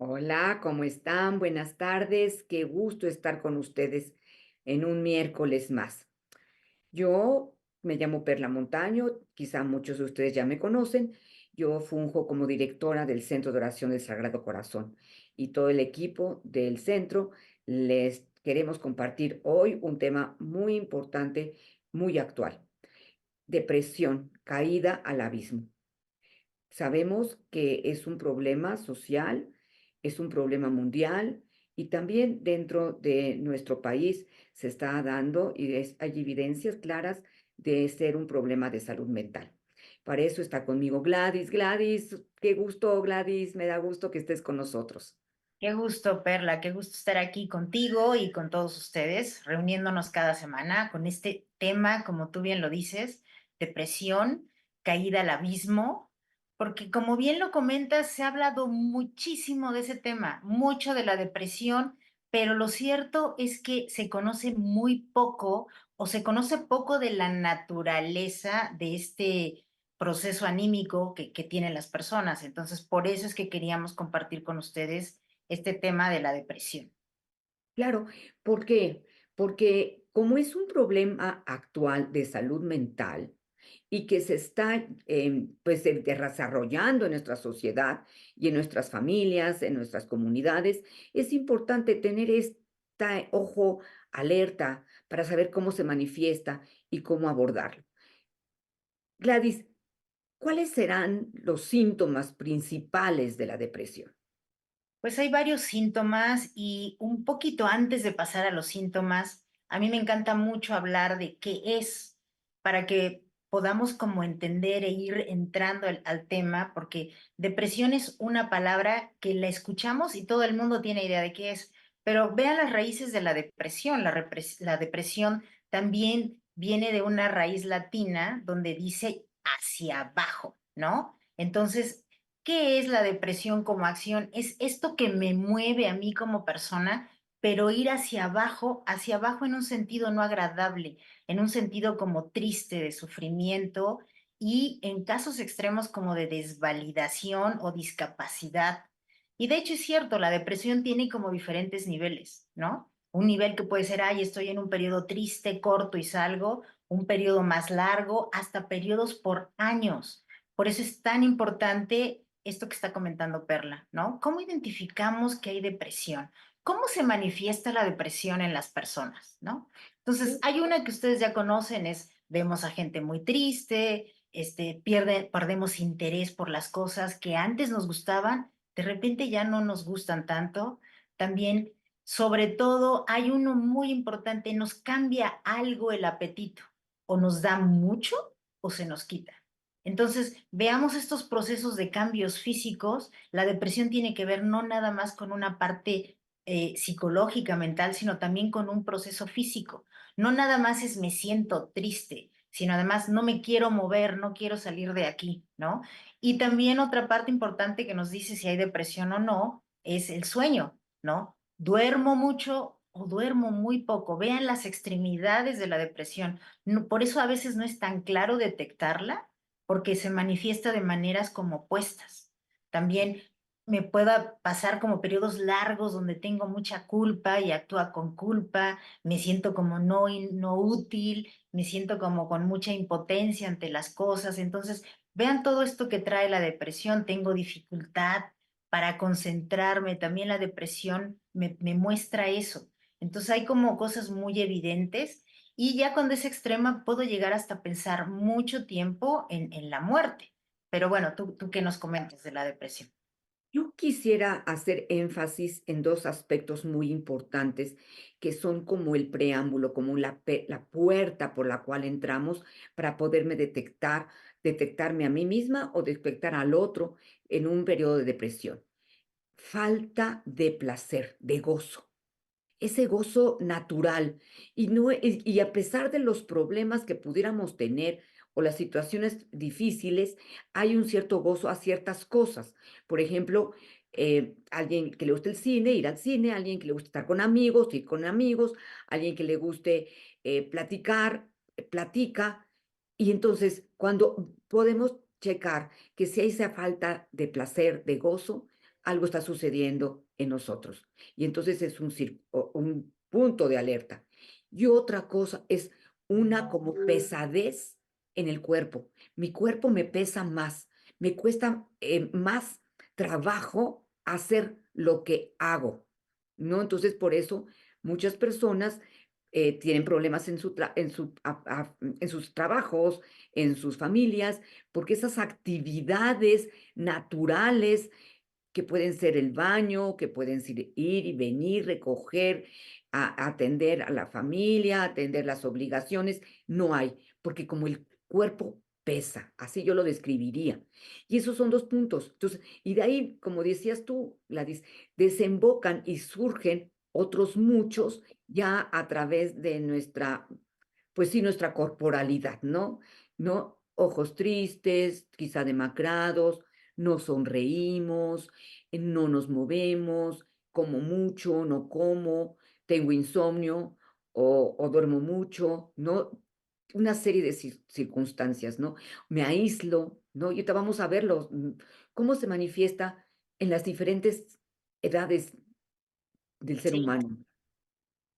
Hola, ¿cómo están? Buenas tardes. Qué gusto estar con ustedes en un miércoles más. Yo me llamo Perla Montaño, quizá muchos de ustedes ya me conocen. Yo funjo como directora del Centro de Oración del Sagrado Corazón y todo el equipo del centro les queremos compartir hoy un tema muy importante, muy actual: depresión, caída al abismo. Sabemos que es un problema social, es un problema mundial y también dentro de nuestro país se está dando y hay evidencias claras de ser un problema de salud mental. Para eso está conmigo Gladys. Gladys, qué gusto, Gladys, me da gusto que estés con nosotros. Qué gusto, Perla, qué gusto estar aquí contigo y con todos ustedes, reuniéndonos cada semana con este tema, como tú bien lo dices, depresión, caída al abismo, porque como bien lo comentas, se ha hablado muchísimo de ese tema, mucho de la depresión, pero lo cierto es que se conoce muy poco o se conoce poco de la naturaleza de este proceso anímico que tienen las personas. Entonces, por eso es que queríamos compartir con ustedes este tema de la depresión. Claro, ¿por qué? Porque como es un problema actual de salud mental y que se está pues, desarrollando en nuestra sociedad y en nuestras familias, en nuestras comunidades, es importante tener este ojo alerta para saber cómo se manifiesta y cómo abordarlo. Gladys, ¿cuáles serán los síntomas principales de la depresión? Pues hay varios síntomas y un poquito antes de pasar a los síntomas, a mí me encanta mucho hablar de qué es para que podamos como entender e ir entrando al tema, porque depresión es una palabra que la escuchamos y todo el mundo tiene idea de qué es, pero vean las raíces de la depresión. La depresión también viene de una raíz latina donde dice hacia abajo, ¿no? Entonces, ¿qué es la depresión como acción? Es esto que me mueve a mí como persona, pero ir hacia abajo en un sentido no agradable, en un sentido como triste, de sufrimiento y en casos extremos como de desvalidación o discapacidad. Y de hecho es cierto, la depresión tiene como diferentes niveles, ¿no? Un nivel que puede ser, ay, estoy en un periodo triste, corto y salgo, un periodo más largo, hasta periodos por años. Por eso es tan importante esto que está comentando Perla, ¿no? ¿Cómo identificamos que hay depresión? ¿Cómo se manifiesta la depresión en las personas, ¿no? Entonces, hay una que ustedes ya conocen, es vemos a gente muy triste, perdemos interés por las cosas que antes nos gustaban, de repente ya no nos gustan tanto. También, sobre todo, hay uno muy importante, nos cambia algo el apetito, o nos da mucho o se nos quita. Entonces, veamos estos procesos de cambios físicos. La depresión tiene que ver no nada más con una parte psicológica, mental, sino también con un proceso físico. No nada más es me siento triste, sino además no me quiero mover, no quiero salir de aquí, ¿no? Y también otra parte importante que nos dice si hay depresión o no es el sueño, ¿no? ¿Duermo mucho o duermo muy poco? Vean las extremidades de la depresión. Por eso a veces no es tan claro detectarla porque se manifiesta de maneras como opuestas. También me pueda pasar como periodos largos donde tengo mucha culpa y actúa con culpa, me siento como no útil, me siento como con mucha impotencia ante las cosas. Entonces, vean todo esto que trae la depresión, tengo dificultad para concentrarme, también la depresión me muestra eso. Entonces, hay como cosas muy evidentes y ya cuando es extrema puedo llegar hasta pensar mucho tiempo en la muerte. Pero bueno, ¿tú qué nos comentas de la depresión? Yo quisiera hacer énfasis en dos aspectos muy importantes que son como el preámbulo, como la puerta por la cual entramos para poderme detectarme a mí misma o detectar al otro en un periodo de depresión. Falta de placer, de gozo, ese gozo natural. Y a pesar de los problemas que pudiéramos tener o las situaciones difíciles, hay un cierto gozo a ciertas cosas. Por ejemplo, alguien que le guste el cine, ir al cine, alguien que le guste estar con amigos, ir con amigos, alguien que le guste platicar, platica. Y entonces, cuando podemos checar que si hay esa falta de placer, de gozo, algo está sucediendo en nosotros. Y entonces es un punto de alerta. Y otra cosa es una como pesadez en el cuerpo. Mi cuerpo me pesa más, me cuesta más trabajo hacer lo que hago, ¿no? Entonces, por eso muchas personas tienen problemas en sus trabajos, en sus familias, porque esas actividades naturales que pueden ser el baño, que pueden ser ir y venir, recoger, atender a la familia, atender las obligaciones, no hay, porque como el cuerpo pesa, así yo lo describiría. Y esos son dos puntos. Entonces, y de ahí, como decías tú, Gladys, desembocan y surgen otros muchos ya a través de nuestra, pues sí, nuestra corporalidad, ¿no? ¿No? Ojos tristes, quizá demacrados, no sonreímos, no nos movemos, como mucho, no como, tengo insomnio o duermo mucho, ¿no? Una serie de circunstancias, ¿no? Me aíslo, ¿no? Y ahorita vamos a verlo, cómo se manifiesta en las diferentes edades del ser Sí, humano.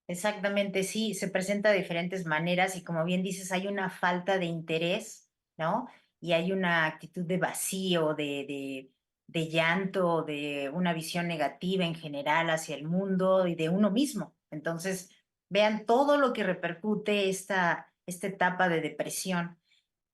exactamente, sí, se presenta de diferentes maneras y como bien dices, hay una falta de interés, ¿no? Y hay una actitud de vacío, de llanto, de una visión negativa en general hacia el mundo y de uno mismo. Entonces, vean todo lo que repercute esta etapa de depresión.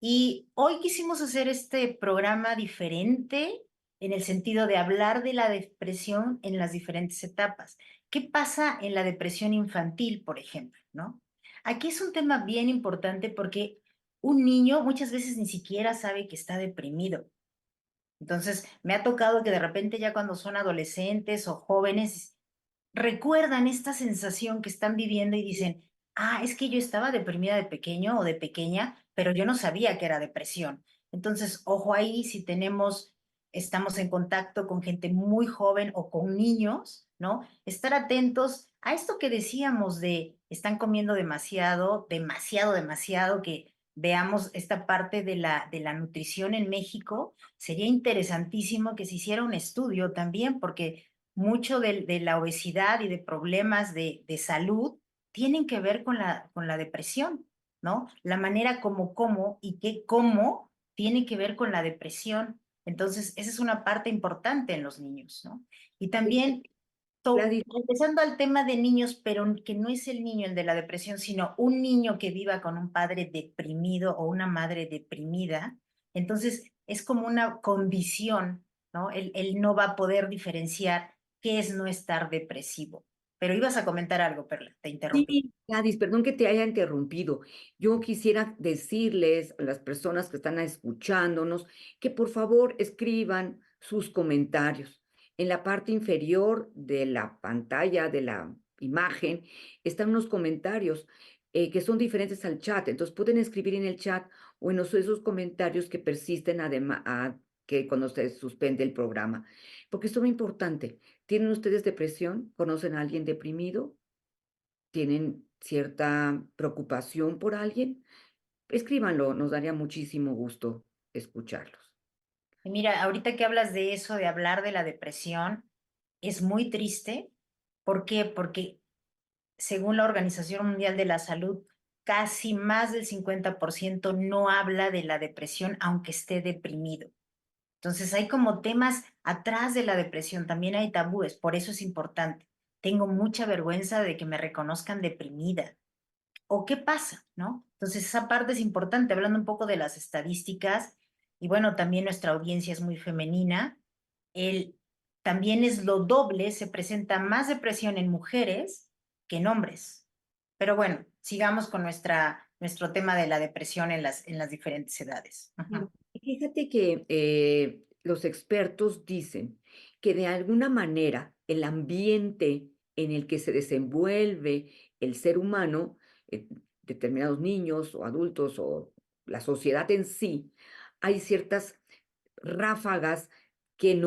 Y hoy quisimos hacer este programa diferente en el sentido de hablar de la depresión en las diferentes etapas. ¿Qué pasa en la depresión infantil, por ejemplo, ¿no? Aquí es un tema bien importante porque un niño muchas veces ni siquiera sabe que está deprimido. Entonces, me ha tocado que de repente ya cuando son adolescentes o jóvenes recuerdan esta sensación que están viviendo y dicen, ah, es que yo estaba deprimida de pequeño o de pequeña, pero yo no sabía que era depresión. Entonces, ojo ahí si estamos en contacto con gente muy joven o con niños, ¿no? Estar atentos a esto que decíamos de están comiendo demasiado, demasiado, demasiado, que veamos esta parte de la nutrición en México. Sería interesantísimo que se hiciera un estudio también, porque mucho de la obesidad y de problemas de salud tienen que ver con la depresión, ¿no? La manera como y qué como tiene que ver con la depresión. Entonces, esa es una parte importante en los niños, ¿no? Y también, Gladys, empezando al tema de niños, pero que no es el niño el de la depresión, sino un niño que viva con un padre deprimido o una madre deprimida, entonces es como una condición, ¿no? Él no va a poder diferenciar qué es no estar depresivo. Pero ibas a comentar algo, Perla, te interrumpí. sí, Gladys, perdón que te haya interrumpido. Yo quisiera decirles a las personas que están escuchándonos que por favor escriban sus comentarios. En la parte inferior de la pantalla, de la imagen, están unos comentarios que son diferentes al chat. Entonces pueden escribir en el chat o en esos comentarios que persisten además que cuando se suspende el programa. Porque esto es muy importante. ¿Tienen ustedes depresión? ¿Conocen a alguien deprimido? ¿Tienen cierta preocupación por alguien? Escríbanlo, nos daría muchísimo gusto escucharlos. Y mira, ahorita que hablas de eso, de hablar de la depresión, es muy triste. ¿Por qué? Porque según la Organización Mundial de la Salud, casi más del 50% no habla de la depresión aunque esté deprimido. Entonces hay como temas atrás de la depresión, también hay tabúes, por eso es importante. Tengo mucha vergüenza de que me reconozcan deprimida. ¿O qué pasa? ¿No? Entonces esa parte es importante, hablando un poco de las estadísticas, y bueno, también nuestra audiencia es muy femenina, el, también es lo doble, se presenta más depresión en mujeres que en hombres. Pero bueno, sigamos con nuestro tema de la depresión en las diferentes edades. Claro. Ujú. Fíjate que los expertos dicen que de alguna manera el ambiente en el que se desenvuelve el ser humano, determinados niños o adultos o la sociedad en sí, hay ciertas ráfagas que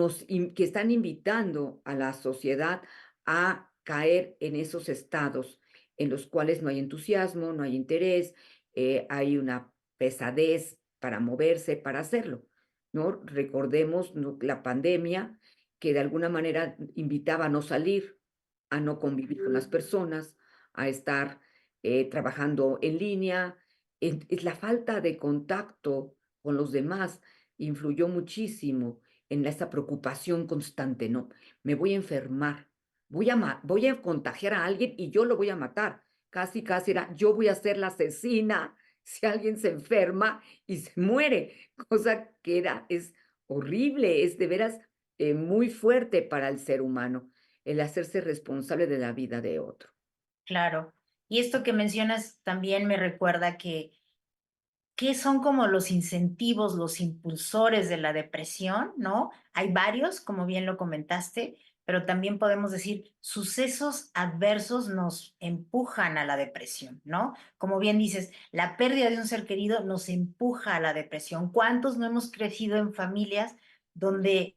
están invitando a la sociedad a caer en esos estados en los cuales no hay entusiasmo, no hay interés, hay una pesadez para moverse, para hacerlo, ¿no? Recordemos, ¿no?, la pandemia que de alguna manera invitaba a no salir, a no convivir con las personas, a estar trabajando en línea. Es la falta de contacto con los demás influyó muchísimo en esa preocupación constante, ¿no? Me voy a enfermar, voy a contagiar a alguien y yo lo voy a matar. Casi, casi era, yo voy a ser la asesina si alguien se enferma y se muere, cosa que es horrible, es de veras muy fuerte para el ser humano, el hacerse responsable de la vida de otro. Claro. Y esto que mencionas también me recuerda que ¿qué son como los incentivos, los impulsores de la depresión, no? Hay varios, como bien lo comentaste, pero también podemos decir, sucesos adversos nos empujan a la depresión, ¿no? Como bien dices, la pérdida de un ser querido nos empuja a la depresión. ¿Cuántos no hemos crecido en familias donde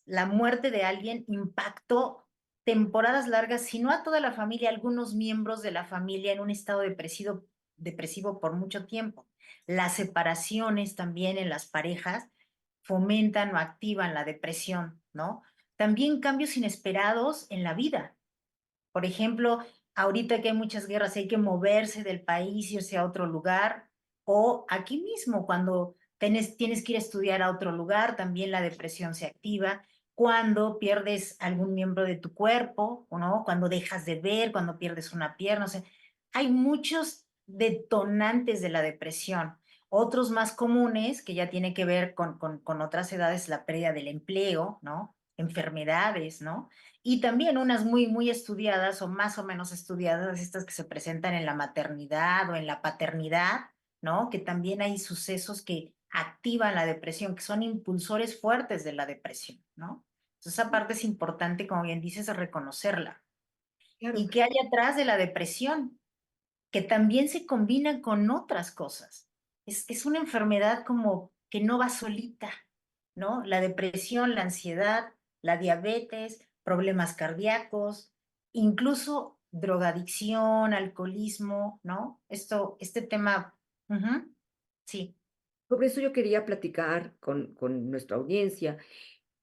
la muerte de alguien impactó temporadas largas, si no a toda la familia, algunos miembros de la familia en un estado depresivo por mucho tiempo? Las separaciones también en las parejas fomentan o activan la depresión, ¿no? También cambios inesperados en la vida. Por ejemplo, ahorita que hay muchas guerras, hay que moverse del país, irse a otro lugar, o aquí mismo, cuando tienes que ir a estudiar a otro lugar, también la depresión se activa. Cuando pierdes algún miembro de tu cuerpo, ¿o no? Cuando dejas de ver, cuando pierdes una pierna, o sea, hay muchos detonantes de la depresión. Otros más comunes, que ya tiene que ver con otras edades, la pérdida del empleo, ¿no? Enfermedades, ¿no? Y también unas muy, muy estudiadas o más o menos estudiadas, estas que se presentan en la maternidad o en la paternidad, ¿no? Que también hay sucesos que activan la depresión, que son impulsores fuertes de la depresión, ¿no? Entonces, esa parte es importante, como bien dices, reconocerla. Claro, ¿Y qué hay atrás de la depresión? Que también se combina con otras cosas. Es una enfermedad como que no va solita, ¿no? La depresión, la ansiedad, la diabetes, problemas cardíacos, incluso drogadicción, alcoholismo, ¿no? Este tema, ujú, sí, sobre eso yo quería platicar con nuestra audiencia.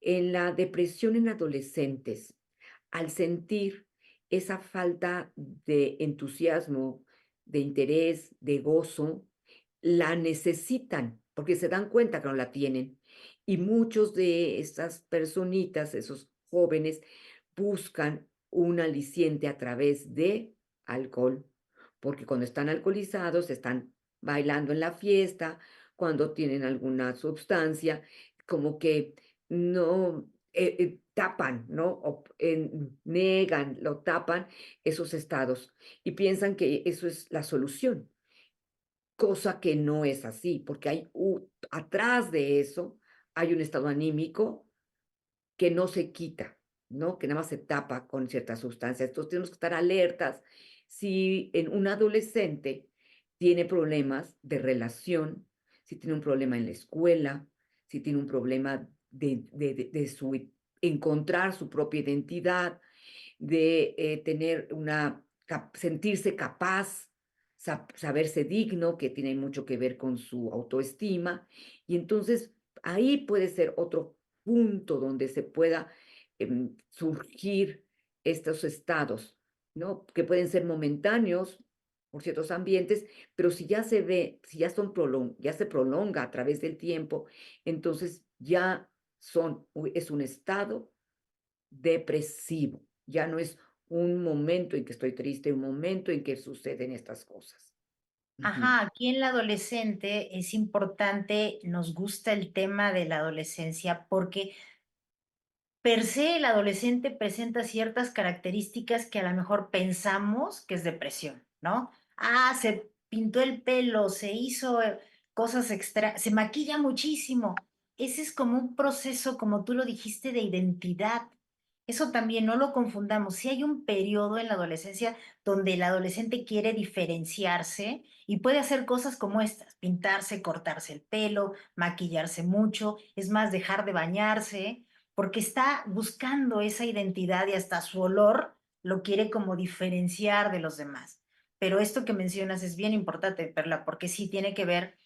En la depresión en adolescentes, al sentir esa falta de entusiasmo, de interés, de gozo, la necesitan porque se dan cuenta que no la tienen. Y muchos de estas personitas, esos jóvenes, buscan un aliciente a través de alcohol, porque cuando están alcoholizados están bailando en la fiesta, cuando tienen alguna sustancia, como que no, tapan, ¿no? Negan, lo tapan esos estados y piensan que eso es la solución, cosa que no es así, porque atrás de eso hay un estado anímico que no se quita, ¿no? Que nada más se tapa con ciertas sustancias. Entonces tenemos que estar alertas si en un adolescente tiene problemas de relación, si tiene un problema en la escuela, si tiene un problema encontrar su propia identidad, de tener sentirse capaz, saberse digno, que tiene mucho que ver con su autoestima. Y entonces ahí puede ser otro punto donde se pueda surgir estos estados, ¿no? Que pueden ser momentáneos por ciertos ambientes, pero si ya se ve, si ya ya se prolonga a través del tiempo, entonces ya es un estado depresivo. Ya no es un momento en que estoy triste, un momento en que suceden estas cosas. Ujú. ajá, aquí en la adolescente es importante, nos gusta el tema de la adolescencia porque per se, el adolescente presenta ciertas características que a lo mejor pensamos que es depresión, ¿no? Ah, se pintó el pelo, se hizo cosas extra, se maquilla muchísimo. Ese es como un proceso, como tú lo dijiste, de identidad. Eso también no lo confundamos. Si hay un periodo en la adolescencia donde el adolescente quiere diferenciarse y puede hacer cosas como estas, pintarse, cortarse el pelo, maquillarse mucho, es más, dejar de bañarse porque está buscando esa identidad y hasta su olor lo quiere como diferenciar de los demás. Pero esto que mencionas es bien importante, Perla, porque sí tiene que ver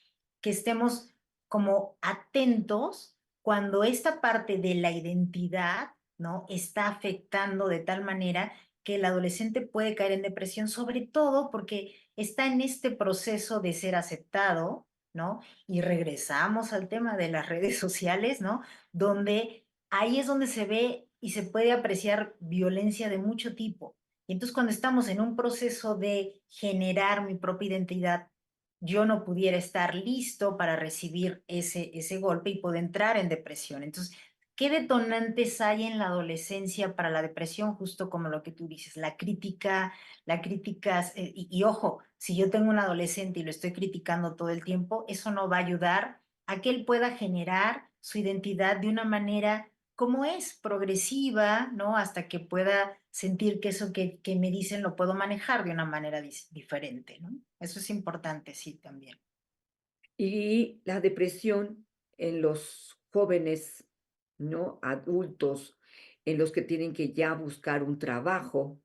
que estemos como atentos cuando esta parte de la identidad, ¿no? Está afectando de tal manera que el adolescente puede caer en depresión, sobre todo porque está en este proceso de ser aceptado, ¿no? Y regresamos al tema de las redes sociales, ¿no? Donde ahí es donde se ve y se puede apreciar violencia de mucho tipo. Y entonces cuando estamos en un proceso de generar mi propia identidad, yo no pudiera estar listo para recibir ese golpe y puedo entrar en depresión. Entonces, ¿qué detonantes hay en la adolescencia para la depresión? Justo como lo que tú dices, la crítica, y ojo, si yo tengo un adolescente y lo estoy criticando todo el tiempo, eso no va a ayudar a que él pueda generar su identidad de una manera como es, progresiva, ¿no? Hasta que pueda sentir que eso que me dicen lo puedo manejar de una manera diferente, ¿no? Eso es importante, sí, también. Y la depresión en los jóvenes, ¿no? Adultos, en los que tienen que ya buscar un trabajo,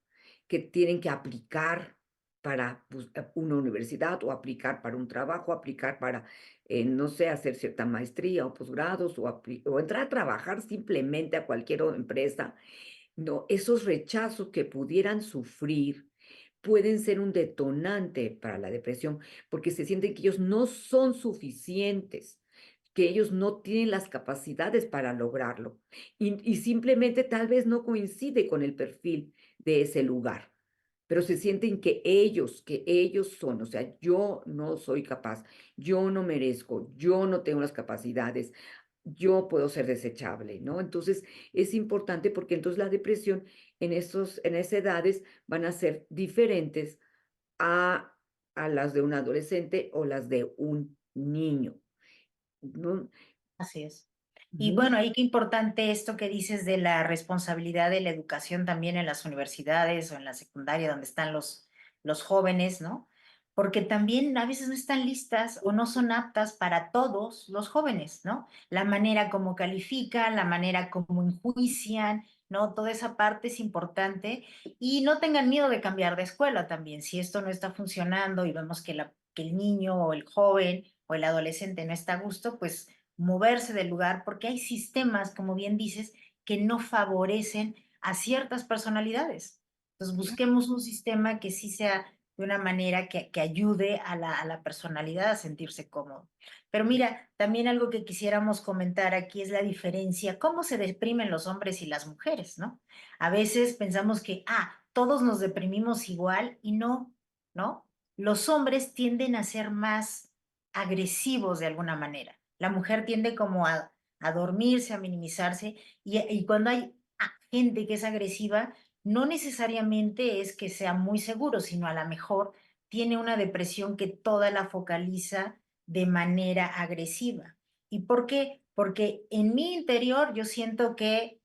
que tienen que aplicar para una universidad o aplicar para un trabajo, aplicar para, no sé, hacer cierta maestría o posgrados o entrar a trabajar simplemente a cualquier empresa. No, esos rechazos que pudieran sufrir pueden ser un detonante para la depresión, porque se sienten que ellos no son suficientes, que ellos no tienen las capacidades para lograrlo, y simplemente tal vez no coincide con el perfil de ese lugar, pero se sienten que ellos son, o sea, yo no soy capaz, yo no merezco, yo no tengo las capacidades, yo puedo ser desechable, ¿no? Entonces, es importante porque entonces la depresión en esas edades van a ser diferentes a, a las de un adolescente o las de un niño, ¿no? Así es. Y Ujú. bueno, ahí qué importante esto que dices de la responsabilidad de la educación también en las universidades o en la secundaria donde están los jóvenes, ¿no? Porque también a veces no están listas o no son aptas para todos los jóvenes, ¿no? La manera como califican, la manera como enjuician, ¿no? Toda esa parte es importante y no tengan miedo de cambiar de escuela también. Si esto no está funcionando y vemos que el niño o el joven o el adolescente no está a gusto, pues moverse del lugar, porque hay sistemas, como bien dices, que no favorecen a ciertas personalidades. Entonces, busquemos un sistema que sí sea de una manera que ayude a la personalidad a sentirse cómodo. Pero mira, también algo que quisiéramos comentar aquí es la diferencia, cómo se deprimen los hombres y las mujeres, ¿no? A veces pensamos que, todos nos deprimimos igual y no, ¿no? Los hombres tienden a ser más agresivos de alguna manera. La mujer tiende como a dormirse, a minimizarse, y cuando hay gente que es agresiva, no necesariamente es que sea muy seguro, sino a lo mejor tiene una depresión que toda la focaliza de manera agresiva. ¿Y por qué? Porque en mi interior yo siento que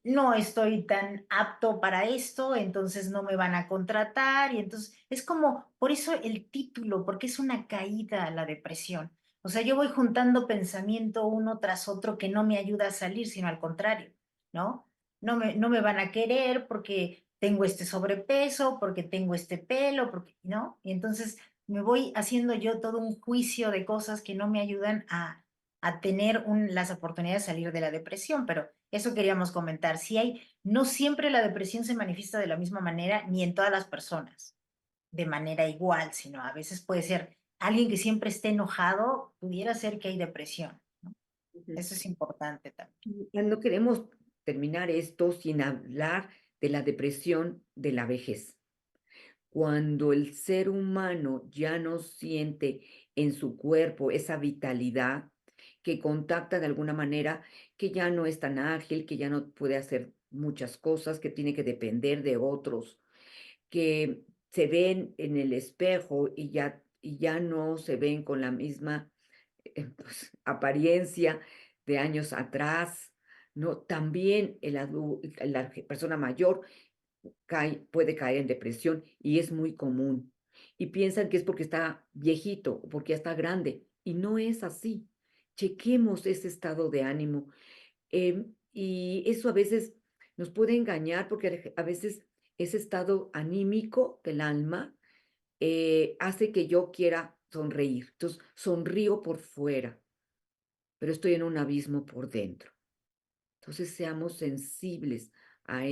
no estoy tan apto para esto, entonces no me van a contratar, y entonces es como, por eso el título, porque es una caída a la depresión. O sea, yo voy juntando pensamiento uno tras otro que no me ayuda a salir, sino al contrario, ¿no? No me van a querer porque tengo este sobrepeso, porque tengo este pelo, porque, ¿no? Y entonces me voy haciendo yo todo un juicio de cosas que no me ayudan a tener las oportunidades de salir de la depresión, pero eso queríamos comentar. Si hay, no siempre la depresión se manifiesta de la misma manera, ni en todas las personas de manera igual, sino a veces puede ser alguien que siempre esté enojado, pudiera ser que hay depresión, ¿no? Ujú. Eso es importante también. No queremos terminar esto sin hablar de la depresión de la vejez. Cuando el ser humano ya no siente en su cuerpo esa vitalidad que contacta de alguna manera, que ya no es tan ágil, que ya no puede hacer muchas cosas, que tiene que depender de otros, que se ven en el espejo y ya no se ven con la misma pues, apariencia de años atrás, ¿no? También la persona mayor puede caer en depresión y es muy común. Y piensan que es porque está viejito o porque ya está grande. Y no es así. Chequemos ese estado de ánimo. Y eso a veces nos puede engañar porque a veces ese estado anímico del alma hace que yo quiera sonreír. Entonces, sonrío por fuera. pero estoy en un abismo por dentro. Entonces, seamos sensibles a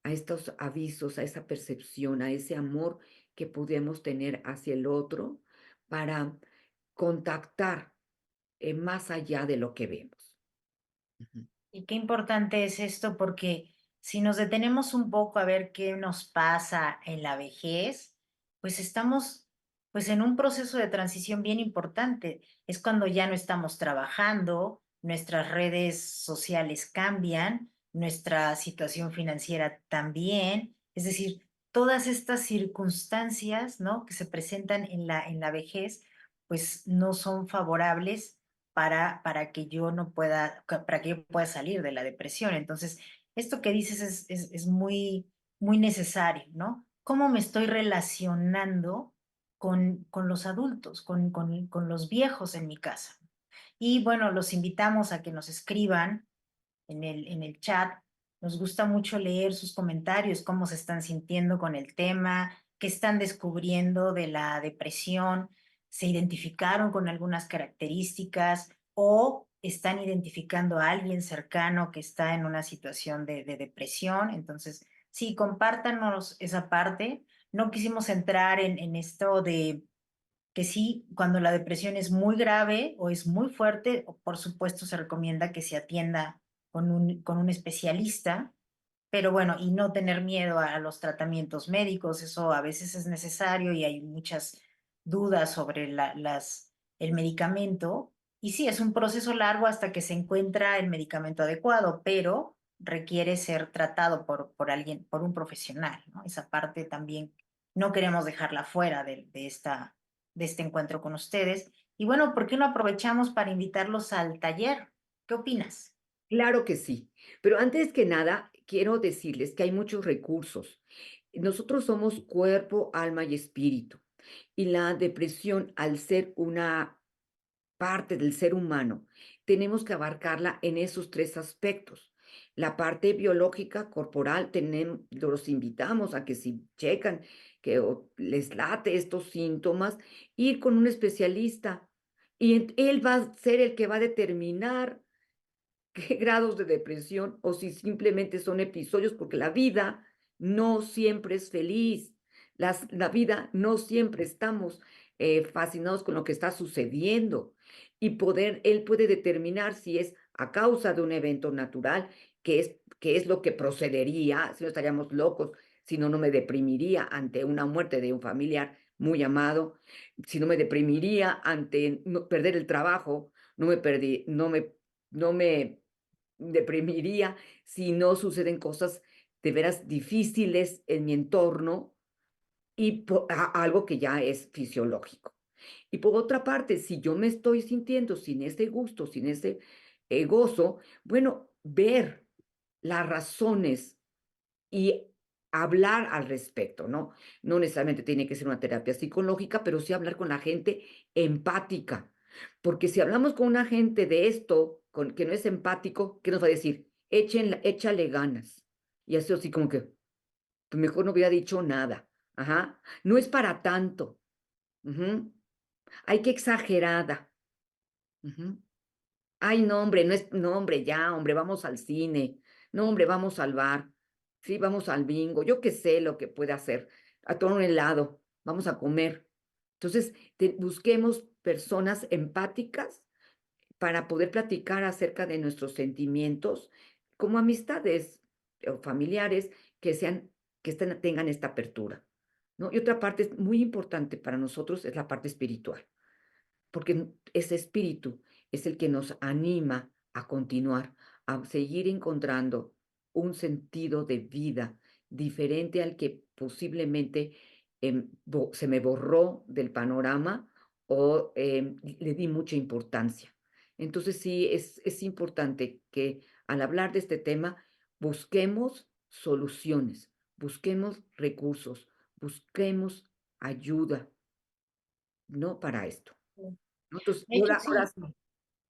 a estos avisos, a esa percepción, a ese amor que podemos tener hacia el otro para contactar más allá de lo que vemos. Ujú. Y qué importante es esto porque si nos detenemos un poco a ver qué nos pasa en la vejez, pues estamos pues en un proceso de transición bien importante. Es cuando ya no estamos trabajando, nuestras redes sociales cambian, nuestra situación financiera también. Es decir, todas estas circunstancias, ¿no?, que se presentan en en la vejez, pues no son favorables para que yo no pueda, para que yo pueda salir de la depresión. Entonces, esto que dices es muy, muy necesario, ¿no? ¿Cómo me estoy relacionando con los adultos, con los viejos en mi casa? Y bueno, los invitamos a que nos escriban en el chat. Nos gusta mucho leer sus comentarios, cómo se están sintiendo con el tema, qué están descubriendo de la depresión, se identificaron con algunas características o están identificando a alguien cercano que está en una situación de depresión. Entonces, sí, compártanos esa parte. No quisimos entrar en esto de que sí, cuando la depresión es muy grave o es muy fuerte, por supuesto se recomienda que se atienda con un especialista, pero bueno, y no tener miedo a los tratamientos médicos, eso a veces es necesario y hay muchas dudas sobre el medicamento. Y sí, es un proceso largo hasta que se encuentra el medicamento adecuado, pero requiere ser tratado por alguien, por un profesional, ¿no? Esa parte también no queremos dejarla fuera de este encuentro con ustedes. Y bueno, ¿por qué no aprovechamos para invitarlos al taller? ¿Qué opinas? Claro que sí, pero antes que nada, quiero decirles que hay muchos recursos. Nosotros somos cuerpo, alma y espíritu, y la depresión, al ser una parte del ser humano, tenemos que abarcarla en esos tres aspectos. La parte biológica, corporal, los invitamos a que si checan que les late estos síntomas, ir con un especialista y él va a ser el que va a determinar qué grados de depresión o si simplemente son episodios, porque la vida no siempre es feliz. La vida no siempre estamos fascinados con lo que está sucediendo y él puede determinar si es a causa de un evento natural, que es lo que procedería, si no estaríamos locos, si no, no me deprimiría ante una muerte de un familiar muy amado, si no me deprimiría ante perder el trabajo, no me deprimiría si no suceden cosas de veras difíciles en mi entorno y algo que ya es fisiológico. Y por otra parte, si yo me estoy sintiendo sin ese gusto, sin ese gozo, bueno, ver las razones y hablar al respecto, ¿no? No necesariamente tiene que ser una terapia psicológica, pero sí hablar con la gente empática, porque si hablamos con una gente de esto, que no es empático, ¿qué nos va a decir? Échale ganas. Y así como que, pues mejor no hubiera dicho nada. Ajá. No es para tanto. Ujú. Ay, qué exagerada. Ujú. Ay, no, hombre, no, hombre, ya, hombre, vamos al cine. No, hombre, vamos al bar. Sí, vamos al bingo. Yo qué sé lo que puede hacer. A tomar un helado. Vamos a comer. Entonces, busquemos personas empáticas para poder platicar acerca de nuestros sentimientos, como amistades o familiares que tengan esta apertura, ¿no? Y otra parte es muy importante para nosotros es la parte espiritual. Porque ese espíritu es el que nos anima a continuar, a seguir encontrando un sentido de vida diferente al que posiblemente se me borró del panorama o le di mucha importancia. Entonces sí, es importante que al hablar de este tema busquemos soluciones, busquemos recursos, busquemos ayuda, ¿no? Para esto. ¿No? Entonces, De hecho, ahora sí. sí.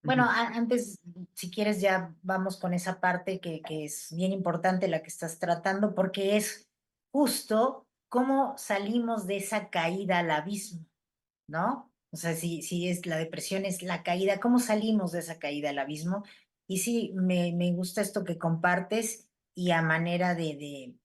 Bueno, Ujú. antes, si quieres, ya vamos con esa parte que es bien importante la que estás tratando, porque es justo cómo salimos de esa caída al abismo, ¿no? O sea, si es la depresión, es la caída, ¿cómo salimos de esa caída al abismo? Y sí, me gusta esto que compartes y a manera de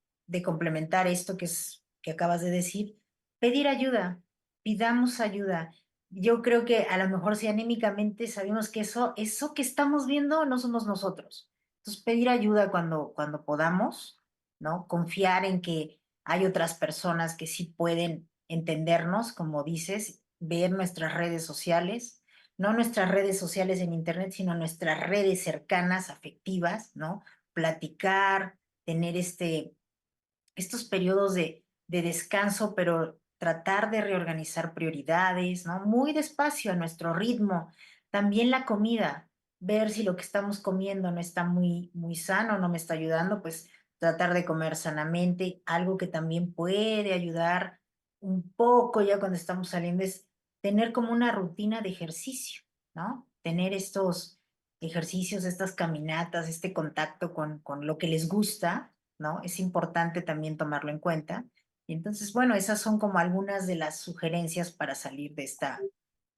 complementar esto que acabas de decir, pedir ayuda, pidamos ayuda. Yo creo que a lo mejor si anímicamente sabemos que eso que estamos viendo no somos nosotros. Entonces, pedir ayuda cuando podamos, ¿no? Confiar en que hay otras personas que sí pueden entendernos, como dices, ver nuestras redes sociales, no nuestras redes sociales en internet, sino nuestras redes cercanas, afectivas, ¿no? Platicar, tener estos periodos de descanso, pero tratar de reorganizar prioridades, ¿no? Muy despacio, a nuestro ritmo. También la comida, ver si lo que estamos comiendo no está muy sano, no me está ayudando, pues tratar de comer sanamente. Algo que también puede ayudar un poco ya cuando estamos saliendo es tener como una rutina de ejercicio, ¿no? Tener estos ejercicios, estas caminatas, este contacto con lo que les gusta, ¿no? Es importante también tomarlo en cuenta. Y entonces, bueno, esas son como algunas de las sugerencias para salir de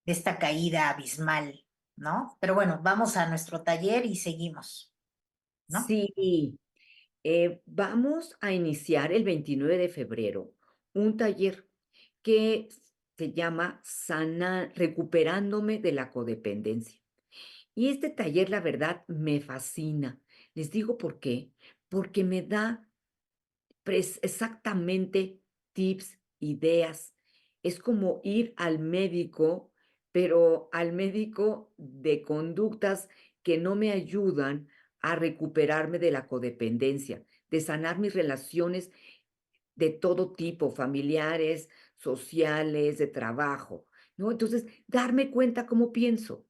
esta caída abismal, ¿no? Pero bueno, vamos a nuestro taller y seguimos, ¿no? Sí, vamos a iniciar el 29 de febrero un taller que se llama Recuperándome de la codependencia. Y este taller, la verdad, me fascina. Les digo por qué. Porque me da exactamente tips, ideas. Es como ir al médico, pero al médico de conductas que no me ayudan a recuperarme de la codependencia, de sanar mis relaciones de todo tipo, familiares, sociales, de trabajo, ¿no? Entonces, darme cuenta cómo pienso.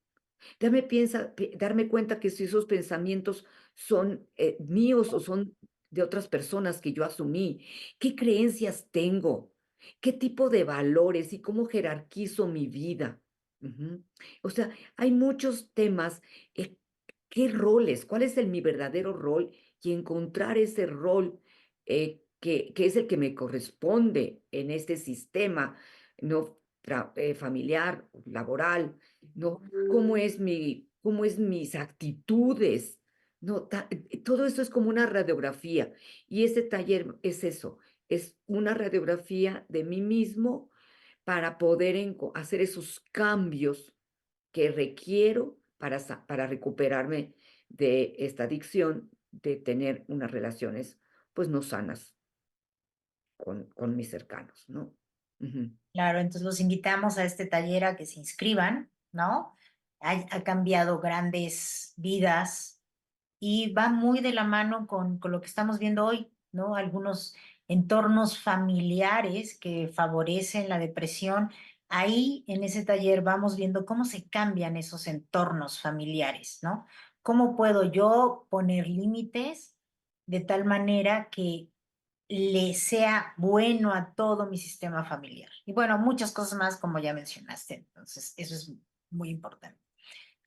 Darme cuenta que si esos pensamientos son, míos o son de otras personas que yo asumí, qué creencias tengo, qué tipo de valores y cómo jerarquizo mi vida. Ujú. O sea, hay muchos temas, ¿qué roles? ¿Cuál es mi verdadero rol? Y encontrar ese rol, que es el que me corresponde en este sistema, ¿no? Familiar, laboral, ¿no? Cómo es mis actitudes, ¿no? Todo eso es como una radiografía, y ese taller es eso, es una radiografía de mí mismo para poder hacer esos cambios que requiero para recuperarme de esta adicción, de tener unas relaciones, pues, no sanas con mis cercanos, ¿no? Ujú. Claro, entonces los invitamos a este taller a que se inscriban, ¿no? Ha cambiado grandes vidas y va muy de la mano con lo que estamos viendo hoy, ¿no? Algunos entornos familiares que favorecen la depresión. Ahí en ese taller vamos viendo cómo se cambian esos entornos familiares, ¿no? ¿Cómo puedo yo poner límites de tal manera que le sea bueno a todo mi sistema familiar? Y bueno, muchas cosas más como ya mencionaste, entonces eso es muy importante.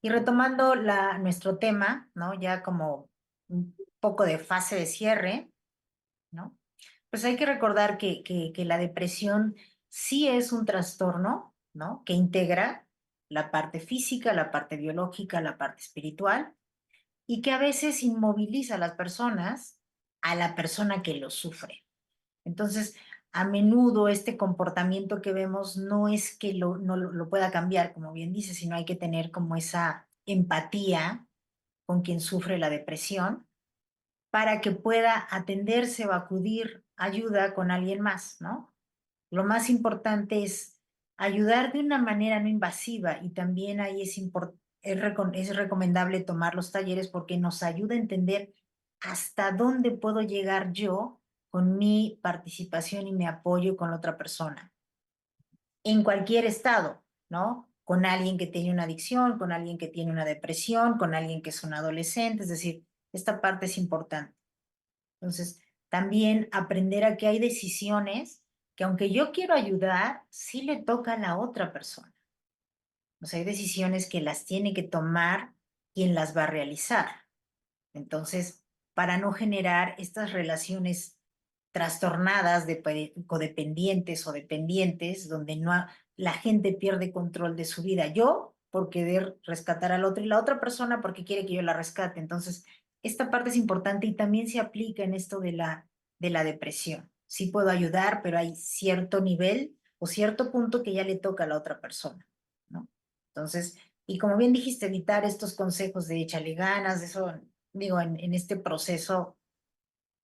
Y retomando nuestro tema, ¿no? Ya como un poco de fase de cierre, ¿no? Pues hay que recordar que la depresión sí es un trastorno, ¿no? Que integra la parte física, la parte biológica, la parte espiritual, y que a veces inmoviliza a las personas, a la persona que lo sufre. Entonces, a menudo este comportamiento que vemos no es que no lo pueda cambiar, como bien dice, sino hay que tener como esa empatía con quien sufre la depresión para que pueda atenderse o acudir ayuda con alguien más, ¿no? Lo más importante es ayudar de una manera no invasiva y también ahí es recomendable tomar los talleres porque nos ayuda a entender hasta dónde puedo llegar yo con mi participación y mi apoyo con la otra persona en cualquier estado, ¿no? Con alguien que tiene una adicción, con alguien que tiene una depresión, con alguien que es un adolescente, es decir, esta parte es importante. Entonces, también aprender a que hay decisiones que aunque yo quiero ayudar, sí le toca a la otra persona. O sea, hay decisiones que las tiene que tomar quien las va a realizar. Entonces, para no generar estas relaciones trastornadas de codependientes o dependientes, donde no la gente pierde control de su vida. Yo por querer rescatar al otro y la otra persona porque quiere que yo la rescate. Entonces, esta parte es importante y también se aplica en esto de la depresión. Sí puedo ayudar, pero hay cierto nivel o cierto punto que ya le toca a la otra persona, ¿no? Entonces, y como bien dijiste, evitar estos consejos de échale ganas, eso, digo, en este proceso,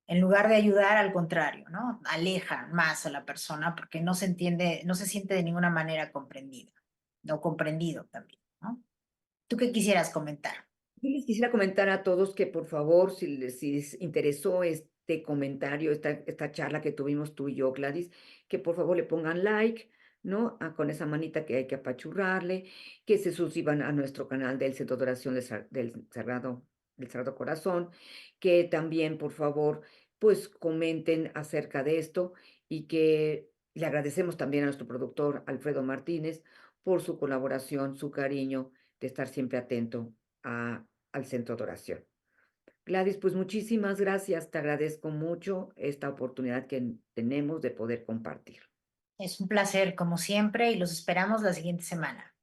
en lugar de ayudar, al contrario, ¿no? Aleja más a la persona porque no se entiende, no se siente de ninguna manera comprendida, no comprendido también, ¿no? ¿Tú qué quisieras comentar? Yo les quisiera comentar a todos que por favor, si les interesó este comentario, esta charla que tuvimos tú y yo, Gladys, que por favor le pongan like, ¿no? Con esa manita que hay que apachurrarle, que se suscriban a nuestro canal del Centro de Oración del Sagrado Corazón, que también por favor, pues comenten acerca de esto y que le agradecemos también a nuestro productor Alfredo Martínez por su colaboración, su cariño de estar siempre atento al centro de oración. Gladys, pues muchísimas gracias, te agradezco mucho esta oportunidad que tenemos de poder compartir. Es un placer, como siempre, y los esperamos la siguiente semana.